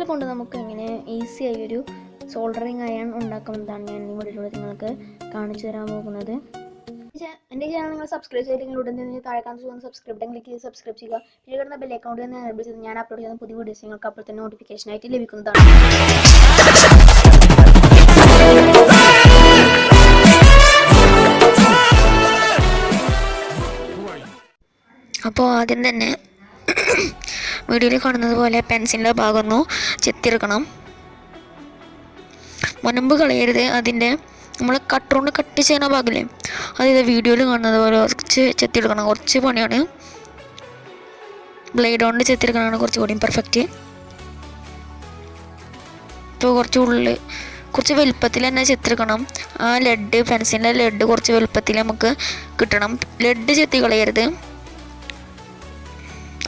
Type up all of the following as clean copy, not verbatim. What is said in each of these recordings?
കൊണ്ട് നമുക്ക് എങ്ങനെ ഈസി ആയൊരു സോൾഡറിങ് അയൺ ഉണ്ടാക്കാമെന്നാണ് ഞാൻ ഈ വീഡിയോയിലൂടെ നിങ്ങൾക്ക് കാണിച്ചു തരാൻ പോകുന്നത്. എൻ്റെ ചാനൽ നിങ്ങൾ സബ്സ്ക്രൈബ് ചെയ്തില്ലെങ്കിൽ ഉടൻ തന്നെ താഴെ കാണുന്ന സബ്സ്ക്രൈബ് ബട്ടൺ ക്ലിക്ക് ചെയ്ത് സബ്സ്ക്രൈബ് ചെയ്യുക. പിന്നെ കിടന്ന ബെൽ അക്കൗണ്ട് തന്നെ എനേബിൾ ചെയ്ത് ഞാൻ അപ്ലോഡ് ചെയ്യുന്ന പുതിയ വീഡിയോസ് നിങ്ങൾക്ക് അപ്പോൾ തന്നെ നോട്ടിഫിക്കേഷൻ ആയിട്ട് ലഭിക്കുന്നതാണ്. അപ്പോൾ ആദ്യം തന്നെ വീഡിയോയിൽ കാണുന്നത് പോലെ പെൻസിലിൻ്റെ ഭാഗം ഒന്ന് ചെത്തിയെടുക്കണം. മുൻപ് കളയരുത്. അതിൻ്റെ നമ്മൾ കട്ടറുകൊണ്ട് കട്ട് ചെയ്യുന്ന ഭാഗമില്ലേ, അത് വീഡിയോയിൽ കാണുന്നത് പോലെ കുറച്ച് ചെത്തിയെടുക്കണം. കുറച്ച് പണിയാണ്. ബ്ലേഡ് കൊണ്ട് ചെത്തിയെടുക്കണതാണ് കുറച്ചുകൂടി പെർഫെക്റ്റ്. ഇപ്പോൾ കുറച്ച് വലുപ്പത്തിൽ തന്നെ ചെത്തിയെടുക്കണം. ആ ലെഡ് പെൻസിലിൻ്റെ ലെഡ് കുറച്ച് വലുപ്പത്തിൽ നമുക്ക് കിട്ടണം. ലെഡ് ചെത്തി കളയരുത്.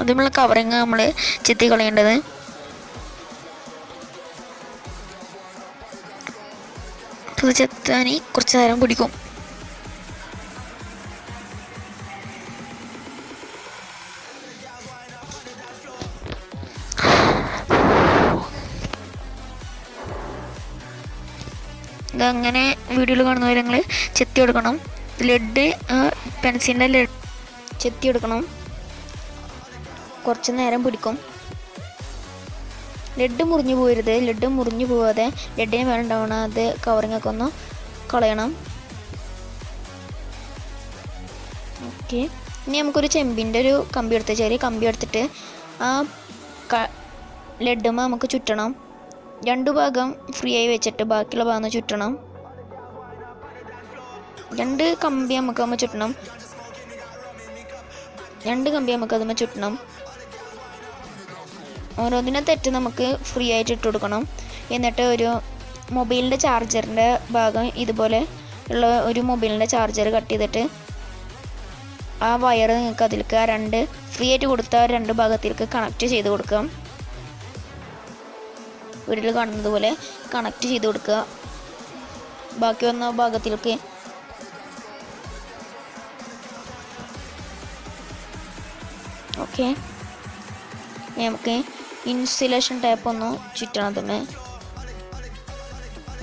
അത് നമ്മൾ കവറിങ് നമ്മൾ ചെത്തി കളയേണ്ടത്. അത് ചെത്താൻ കുറച്ച് നേരം പിടിക്കും. ഇതങ്ങനെ വീഡിയോയിൽ കാണുന്ന പോലെ ഞങ്ങൾ ചെത്തി എടുക്കണം. ലെഡ് പെൻസിലിൻ്റെ ലെഡ് ചെത്തി എടുക്കണം. കുറച്ച് നേരം പിടിക്കും. ലെഡ് മുറിഞ്ഞു പോകരുത്. ലെഡ് മുറിഞ്ഞു പോകാതെ ലെഡിന് വേണ്ടാവണ അത് കവറിങ്ങൊക്കെ ഒന്ന് കളയണം. ഓക്കെ, ഇനി നമുക്കൊരു ചെമ്പിൻ്റെ ഒരു കമ്പി എടുത്ത് ചെറിയ കമ്പി എടുത്തിട്ട് ആ ലെഡുമ്പോൾ നമുക്ക് ചുറ്റണം. രണ്ടു ഭാഗം ഫ്രീ ആയി വെച്ചിട്ട് ബാക്കിയുള്ള ഭാഗം ചുറ്റണം. രണ്ട് കമ്പി നമുക്ക് ചുറ്റണം. ഓരോന്നിനെ തെറ്റ് നമുക്ക് ഫ്രീ ആയിട്ട് ഇട്ട് കൊടുക്കണം. എന്നിട്ട് ഒരു മൊബൈലിൻ്റെ ചാർജറിൻ്റെ ഭാഗം ഇതുപോലെ ഉള്ള ഒരു മൊബൈലിൻ്റെ ചാർജർ കട്ട് ചെയ്തിട്ട് ആ വയർ നിങ്ങൾക്ക് അതിലേക്ക് രണ്ട് ഫ്രീ ആയിട്ട് കൊടുത്ത രണ്ട് ഭാഗത്തേക്ക് കണക്റ്റ് ചെയ്ത് കൊടുക്കാം. വീട്ടിൽ കാണുന്നത് പോലെ കണക്റ്റ് ചെയ്ത് കൊടുക്കുക. ബാക്കി വന്ന ഭാഗത്തിലേക്ക് ഓക്കെ. നമുക്ക് ഇൻസുലേഷൻ ടേപ്പ് ഒന്ന് ചുറ്റണം. തന്നെ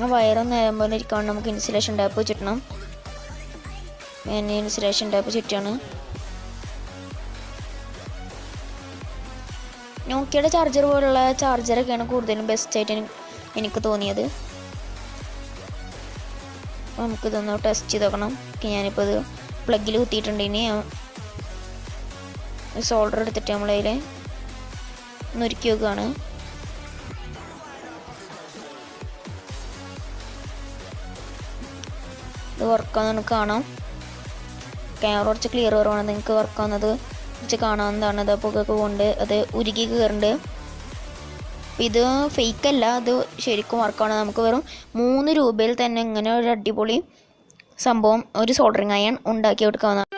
ആ വയറൊന്ന് നേരം ഇരിക്കാൻ നമുക്ക് ഇൻസുലേഷൻ ടേപ്പ് ചുറ്റണം. ഞാൻ ഇൻസുലേഷൻ ടേപ്പ് ചുറ്റാണ്. നോക്കിയുടെ ചാർജർ പോലുള്ള ചാർജറൊക്കെയാണ് കൂടുതലും ബെസ്റ്റായിട്ട് എനിക്ക് തോന്നിയത്. നമുക്കിതൊന്ന് ടെസ്റ്റ് ചെയ്ത് നോക്കണം. ഞാനിപ്പോൾ ഇത് പ്ലഗിൽ കുത്തിയിട്ടുണ്ട്. ഇനി സോൾഡർ എടുത്തിട്ട് നമ്മളതിൽ നുരുക്കി വെക്കുകയാണ്. ഇത് വർക്കാവുന്ന കാണാം. ക്യാമറ കുറച്ച് ക്ലിയർ കുറവാണ്. നിങ്ങൾക്ക് വർക്കാവുന്നത് കുറച്ച് കാണാവുന്നതാണ്. അത് പുകയൊക്കെ കൊണ്ട് അത് ഉരുക്കി കയറുന്നുണ്ട്. ഇത് ഫേക്കല്ല, അത് ശരിക്കും വർക്കാണ്. നമുക്ക് വെറും 3 രൂപയിൽ തന്നെ ഇങ്ങനെ ഒരു അടിപൊളി സംഭവം ഒരു സോൾഡറിങ് അയൺ ഉണ്ടാക്കി എടുക്കാവുന്നതാണ്.